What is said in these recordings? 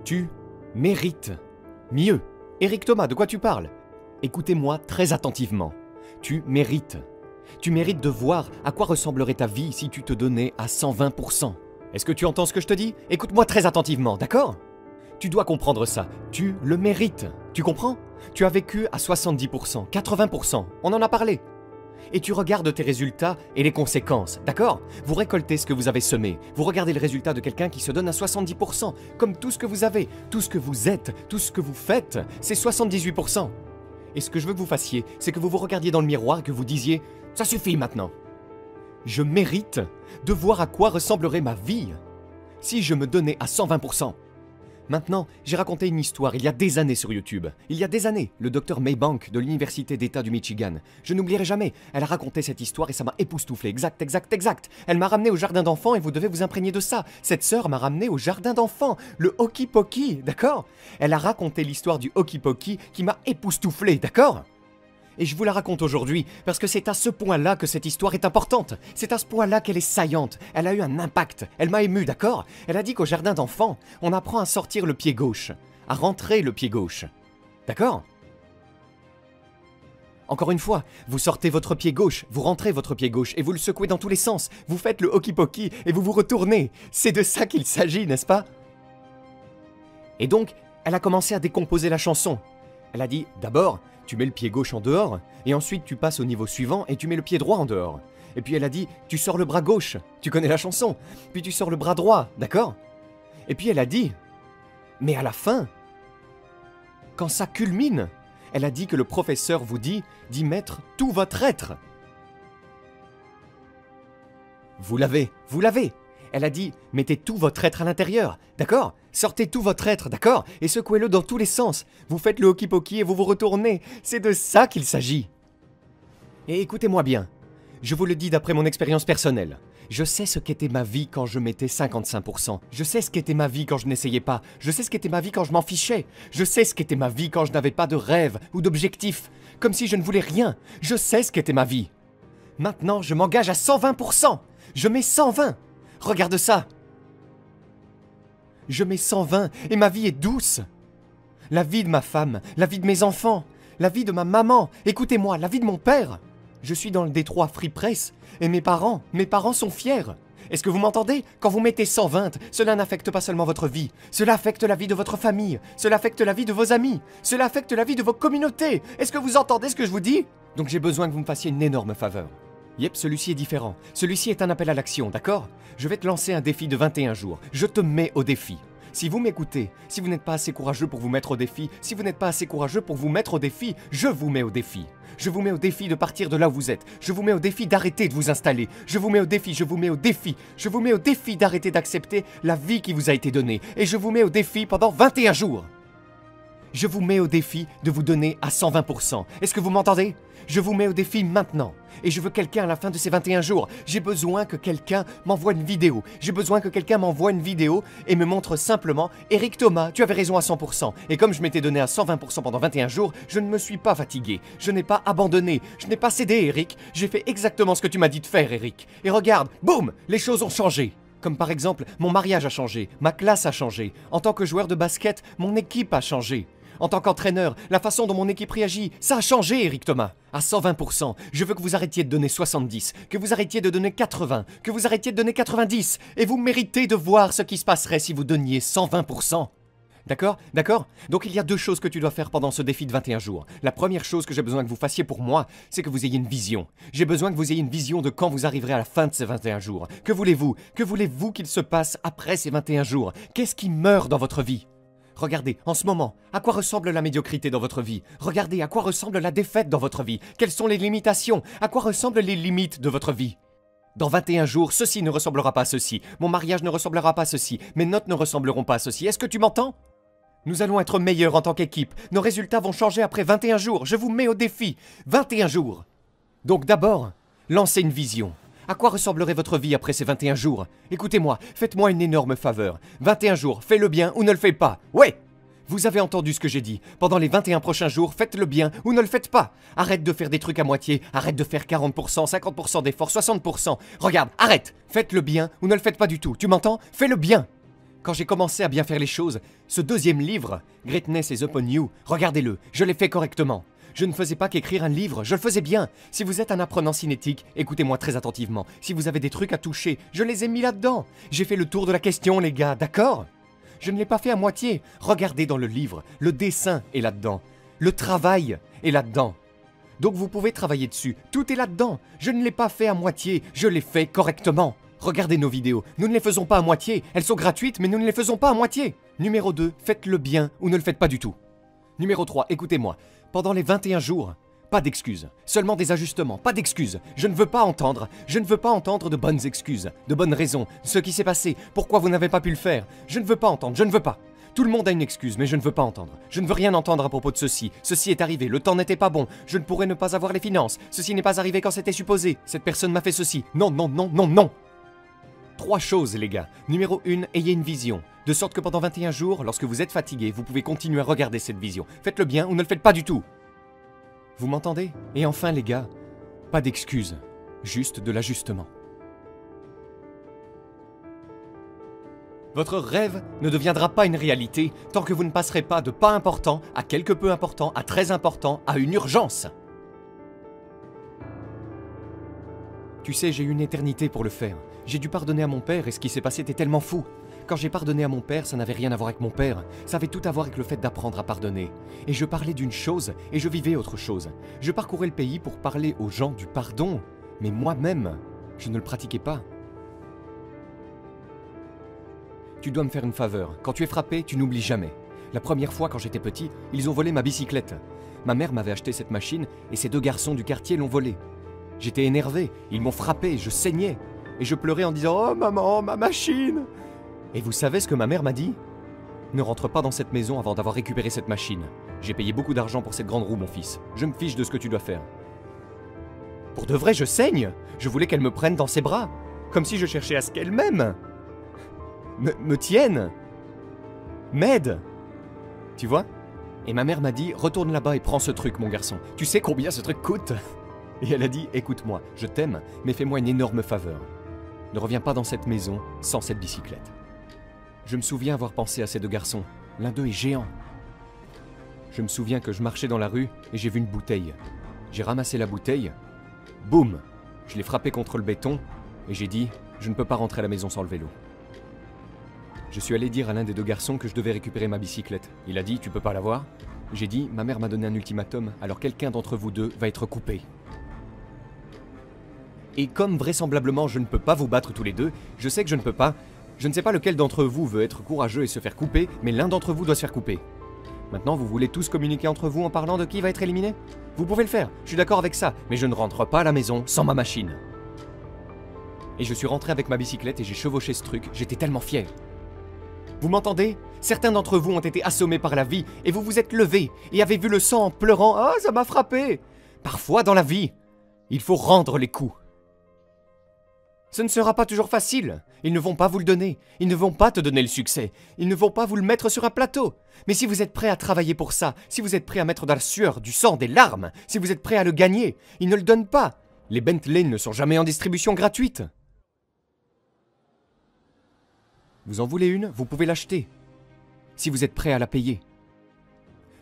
Tu mérites mieux. Eric Thomas, de quoi tu parles? Écoutez-moi très attentivement. Tu mérites. Tu mérites de voir à quoi ressemblerait ta vie si tu te donnais à 120%. Est-ce que tu entends ce que je te dis? Écoute-moi très attentivement, d'accord? Tu dois comprendre ça. Tu le mérites. Tu comprends? Tu as vécu à 70%, 80%. On en a parlé. Et tu regardes tes résultats et les conséquences, d'accord? Vous récoltez ce que vous avez semé. Vous regardez le résultat de quelqu'un qui se donne à 70%. Comme tout ce que vous avez, tout ce que vous êtes, tout ce que vous faites, c'est 78%. Et ce que je veux que vous fassiez, c'est que vous vous regardiez dans le miroir et que vous disiez « Ça suffit maintenant !» Je mérite de voir à quoi ressemblerait ma vie si je me donnais à 120%. Maintenant, j'ai raconté une histoire il y a des années sur YouTube. Il y a des années, le docteur Maybank de l'Université d'État du Michigan. Je n'oublierai jamais, elle a raconté cette histoire et ça m'a époustouflé. Exact. Elle m'a ramené au jardin d'enfants et vous devez vous imprégner de ça. Cette sœur m'a ramené au jardin d'enfants, le Hokey Pokey, d'accord? Elle a raconté l'histoire du Hokey Pokey qui m'a époustouflé, d'accord? Et je vous la raconte aujourd'hui parce que c'est à ce point-là que cette histoire est importante. C'est à ce point-là qu'elle est saillante. Elle a eu un impact. Elle m'a ému, d'accord? Elle a dit qu'au jardin d'enfants, on apprend à sortir le pied gauche, à rentrer le pied gauche. D'accord? Encore une fois, vous sortez votre pied gauche, vous rentrez votre pied gauche et vous le secouez dans tous les sens. Vous faites le Hokey Pokey et vous vous retournez. C'est de ça qu'il s'agit, n'est-ce pas? Et donc, elle a commencé à décomposer la chanson. Elle a dit, d'abord, tu mets le pied gauche en dehors, et ensuite tu passes au niveau suivant et tu mets le pied droit en dehors. Et puis elle a dit, tu sors le bras gauche, tu connais la chanson, puis tu sors le bras droit, d'accord? Et puis elle a dit, mais à la fin, quand ça culmine, elle a dit que le professeur vous dit d'y mettre tout votre être. Vous l'avez. Elle a dit, mettez tout votre être à l'intérieur, d'accord? Sortez tout votre être, d'accord? Et secouez-le dans tous les sens. Vous faites le Hokey Pokey et vous vous retournez. C'est de ça qu'il s'agit. Et écoutez-moi bien. Je vous le dis d'après mon expérience personnelle. Je sais ce qu'était ma vie quand je mettais 55%. Je sais ce qu'était ma vie quand je n'essayais pas. Je sais ce qu'était ma vie quand je m'en fichais. Je sais ce qu'était ma vie quand je n'avais pas de rêve ou d'objectif. Comme si je ne voulais rien. Je sais ce qu'était ma vie. Maintenant, je m'engage à 120%. Je mets 120. Regarde ça. Je mets 120 et ma vie est douce. La vie de ma femme, la vie de mes enfants, la vie de ma maman, écoutez-moi, la vie de mon père. Je suis dans le détroit Free Press et mes parents sont fiers. Est-ce que vous m'entendez? Quand vous mettez 120, cela n'affecte pas seulement votre vie, cela affecte la vie de votre famille, cela affecte la vie de vos amis, cela affecte la vie de vos communautés. Est-ce que vous entendez ce que je vous dis? Donc j'ai besoin que vous me fassiez une énorme faveur. Yep, celui-ci est différent. Celui-ci est un appel à l'action, d'accord? Je vais te lancer un défi de 21 jours. Je te mets au défi. Si vous m'écoutez, si vous n'êtes pas assez courageux pour vous mettre au défi, si vous n'êtes pas assez courageux pour vous mettre au défi, je vous mets au défi. Je vous mets au défi de partir de là où vous êtes. Je vous mets au défi d'arrêter de vous installer. Je vous mets au défi, je vous mets au défi. Je vous mets au défi d'arrêter d'accepter la vie qui vous a été donnée. Et je vous mets au défi pendant 21 jours. Je vous mets au défi de vous donner à 120%. Est-ce que vous m'entendez? Je vous mets au défi maintenant. Et je veux quelqu'un à la fin de ces 21 jours. J'ai besoin que quelqu'un m'envoie une vidéo. J'ai besoin que quelqu'un m'envoie une vidéo et me montre simplement « Eric Thomas, tu avais raison à 100%. » Et comme je m'étais donné à 120% pendant 21 jours, je ne me suis pas fatigué. Je n'ai pas abandonné. Je n'ai pas cédé, Eric. J'ai fait exactement ce que tu m'as dit de faire, Eric. Et regarde, boum, les choses ont changé. Comme par exemple, mon mariage a changé, ma classe a changé. En tant que joueur de basket, mon équipe a changé. En tant qu'entraîneur, la façon dont mon équipe réagit, ça a changé, Eric Thomas. À 120%, je veux que vous arrêtiez de donner 70, que vous arrêtiez de donner 80, que vous arrêtiez de donner 90. Et vous méritez de voir ce qui se passerait si vous donniez 120%. D'accord? Donc il y a deux choses que tu dois faire pendant ce défi de 21 jours. La première chose que j'ai besoin que vous fassiez pour moi, c'est que vous ayez une vision. J'ai besoin que vous ayez une vision de quand vous arriverez à la fin de ces 21 jours. Que voulez-vous? Que voulez-vous qu'il se passe après ces 21 jours? Qu'est-ce qui meurt dans votre vie? Regardez, en ce moment, à quoi ressemble la médiocrité dans votre vie? Regardez, à quoi ressemble la défaite dans votre vie? Quelles sont les limitations? À quoi ressemblent les limites de votre vie? Dans 21 jours, ceci ne ressemblera pas à ceci. Mon mariage ne ressemblera pas à ceci. Mes notes ne ressembleront pas à ceci. Est-ce que tu m'entends? Nous allons être meilleurs en tant qu'équipe. Nos résultats vont changer après 21 jours. Je vous mets au défi. 21 jours. Donc d'abord, lancez une vision. À quoi ressemblerait votre vie après ces 21 jours? Écoutez-moi, faites-moi une énorme faveur. 21 jours, fais le bien ou ne le fais pas. Ouais! Vous avez entendu ce que j'ai dit. Pendant les 21 prochains jours, faites le bien ou ne le faites pas. Arrête de faire des trucs à moitié. Arrête de faire 40%, 50% d'efforts, 60%. Regarde, arrête. Faites le bien ou ne le faites pas du tout. Tu m'entends? Fais le bien. Quand j'ai commencé à bien faire les choses, ce deuxième livre, Greatness is Upon You, regardez-le, je l'ai fait correctement. Je ne faisais pas qu'écrire un livre, je le faisais bien. Si vous êtes un apprenant cinétique, écoutez-moi très attentivement. Si vous avez des trucs à toucher, je les ai mis là-dedans. J'ai fait le tour de la question, les gars, d'accord? Je ne l'ai pas fait à moitié. Regardez dans le livre, le dessin est là-dedans. Le travail est là-dedans. Donc vous pouvez travailler dessus, tout est là-dedans. Je ne l'ai pas fait à moitié, je l'ai fait correctement. Regardez nos vidéos, nous ne les faisons pas à moitié. Elles sont gratuites, mais nous ne les faisons pas à moitié. Numéro 2, faites-le bien ou ne le faites pas du tout. Numéro 3, écoutez-moi. Pendant les 21 jours, pas d'excuses, seulement des ajustements, pas d'excuses. Je ne veux pas entendre de bonnes excuses, de bonnes raisons, ce qui s'est passé, pourquoi vous n'avez pas pu le faire. Je ne veux pas entendre, je ne veux pas. Tout le monde a une excuse, mais je ne veux pas entendre. Je ne veux rien entendre à propos de ceci. Ceci est arrivé, le temps n'était pas bon, je ne pourrais ne pas avoir les finances. Ceci n'est pas arrivé quand c'était supposé. Cette personne m'a fait ceci. Non, non, non, non, non. 3 choses, les gars. Numéro 1, ayez une vision. De sorte que pendant 21 jours, lorsque vous êtes fatigué, vous pouvez continuer à regarder cette vision. Faites-le bien ou ne le faites pas du tout. Vous m'entendez? Et enfin, les gars, pas d'excuses, juste de l'ajustement. Votre rêve ne deviendra pas une réalité tant que vous ne passerez pas de pas important à quelque peu important à très important à une urgence. Tu sais, j'ai eu une éternité pour le faire. J'ai dû pardonner à mon père et ce qui s'est passé était tellement fou. Quand j'ai pardonné à mon père, ça n'avait rien à voir avec mon père. Ça avait tout à voir avec le fait d'apprendre à pardonner. Et je parlais d'une chose et je vivais autre chose. Je parcourais le pays pour parler aux gens du pardon. Mais moi-même, je ne le pratiquais pas. Tu dois me faire une faveur. Quand tu es frappé, tu n'oublies jamais. La première fois, quand j'étais petit, ils ont volé ma bicyclette. Ma mère m'avait acheté cette machine et ces 2 garçons du quartier l'ont volée. J'étais énervé, ils m'ont frappé, je saignais. Et je pleurais en disant « Oh maman, ma machine !» Et vous savez ce que ma mère m'a dit? Ne rentre pas dans cette maison avant d'avoir récupéré cette machine. J'ai payé beaucoup d'argent pour cette grande roue, mon fils. Je me fiche de ce que tu dois faire. Pour de vrai, je saigne. Je voulais qu'elle me prenne dans ses bras. Comme si je cherchais à ce qu'elle m'aime. Me tienne. M'aide. Tu vois? Et ma mère m'a dit, retourne là-bas et prends ce truc, mon garçon. Tu sais combien ce truc coûte? Et elle a dit, écoute-moi, je t'aime, mais fais-moi une énorme faveur. Ne reviens pas dans cette maison sans cette bicyclette. Je me souviens avoir pensé à ces 2 garçons. L'un d'eux est géant. Je me souviens que je marchais dans la rue et j'ai vu une bouteille. J'ai ramassé la bouteille. Boum! Je l'ai frappée contre le béton et j'ai dit, je ne peux pas rentrer à la maison sans le vélo. Je suis allé dire à l'un des 2 garçons que je devais récupérer ma bicyclette. Il a dit, tu peux pas l'avoir? J'ai dit, ma mère m'a donné un ultimatum, alors quelqu'un d'entre vous 2 va être coupé. Et comme vraisemblablement je ne peux pas vous battre tous les 2, je sais que je ne peux pas. Je ne sais pas lequel d'entre vous veut être courageux et se faire couper, mais l'un d'entre vous doit se faire couper. Maintenant, vous voulez tous communiquer entre vous en parlant de qui va être éliminé? Vous pouvez le faire, je suis d'accord avec ça, mais je ne rentre pas à la maison sans ma machine. Et je suis rentré avec ma bicyclette et j'ai chevauché ce truc, j'étais tellement fier. Vous m'entendez? Certains d'entre vous ont été assommés par la vie et vous vous êtes levés et avez vu le sang en pleurant « Ah, ça m'a frappé !» Parfois dans la vie, il faut rendre les coups. Ce ne sera pas toujours facile. Ils ne vont pas vous le donner. Ils ne vont pas te donner le succès. Ils ne vont pas vous le mettre sur un plateau. Mais si vous êtes prêt à travailler pour ça, si vous êtes prêt à mettre de la sueur, du sang, des larmes, si vous êtes prêt à le gagner, ils ne le donnent pas. Les Bentley ne sont jamais en distribution gratuite. Vous en voulez une, vous pouvez l'acheter. Si vous êtes prêt à la payer.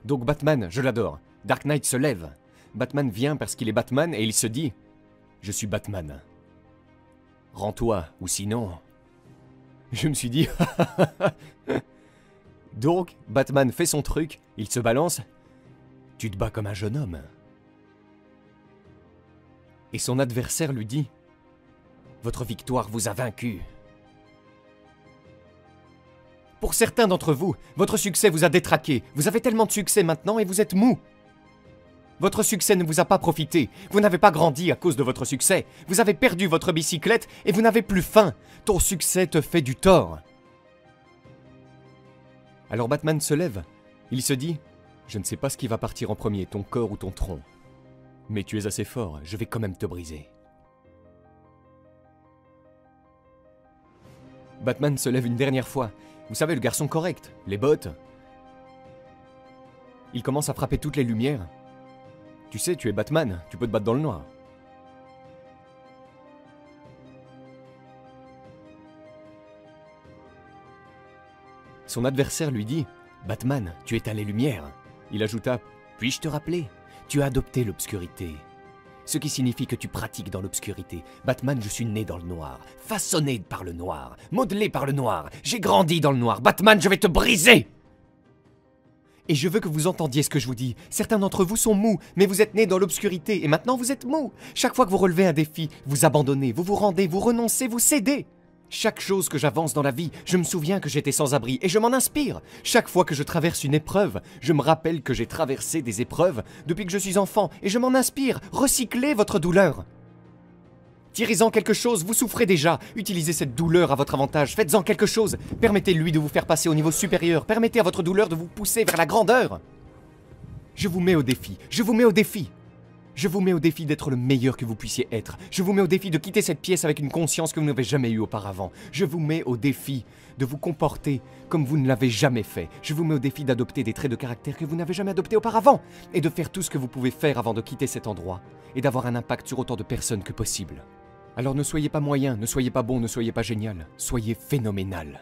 Donc Batman, je l'adore. Dark Knight se lève. Batman vient parce qu'il est Batman et il se dit « Je suis Batman ». Rends-toi, ou sinon... Je me suis dit... Donc, Batman fait son truc, il se balance. Tu te bats comme un jeune homme. Et son adversaire lui dit... Votre victoire vous a vaincu. Pour certains d'entre vous, votre succès vous a détraqué. Vous avez tellement de succès maintenant et vous êtes mou. Votre succès ne vous a pas profité, vous n'avez pas grandi à cause de votre succès, vous avez perdu votre bicyclette et vous n'avez plus faim, ton succès te fait du tort. Alors Batman se lève, il se dit « Je ne sais pas ce qui va partir en premier, ton corps ou ton tronc, mais tu es assez fort, je vais quand même te briser. » Batman se lève une dernière fois, vous savez le garçon correct, les bottes. Il commence à frapper toutes les lumières. Tu sais, tu es Batman, tu peux te battre dans le noir. Son adversaire lui dit « Batman, tu éteins les lumières ». Il ajouta « Puis-je te rappeler, tu as adopté l'obscurité. Ce qui signifie que tu pratiques dans l'obscurité. Batman, je suis né dans le noir, façonné par le noir, modelé par le noir. J'ai grandi dans le noir. Batman, je vais te briser !» Et je veux que vous entendiez ce que je vous dis. Certains d'entre vous sont mous, mais vous êtes nés dans l'obscurité et maintenant vous êtes mous. Chaque fois que vous relevez un défi, vous abandonnez, vous vous rendez, vous renoncez, vous cédez. Chaque chose que j'avance dans la vie, je me souviens que j'étais sans abri et je m'en inspire. Chaque fois que je traverse une épreuve, je me rappelle que j'ai traversé des épreuves depuis que je suis enfant et je m'en inspire. Recyclez votre douleur. Tirez-en quelque chose, vous souffrez déjà. Utilisez cette douleur à votre avantage, faites-en quelque chose. Permettez-lui de vous faire passer au niveau supérieur. Permettez à votre douleur de vous pousser vers la grandeur. Je vous mets au défi, je vous mets au défi. Je vous mets au défi d'être le meilleur que vous puissiez être. Je vous mets au défi de quitter cette pièce avec une conscience que vous n'avez jamais eue auparavant. Je vous mets au défi de vous comporter comme vous ne l'avez jamais fait. Je vous mets au défi d'adopter des traits de caractère que vous n'avez jamais adoptés auparavant. Et de faire tout ce que vous pouvez faire avant de quitter cet endroit. Et d'avoir un impact sur autant de personnes que possible. Alors ne soyez pas moyen, ne soyez pas bon, ne soyez pas génial. Soyez phénoménal.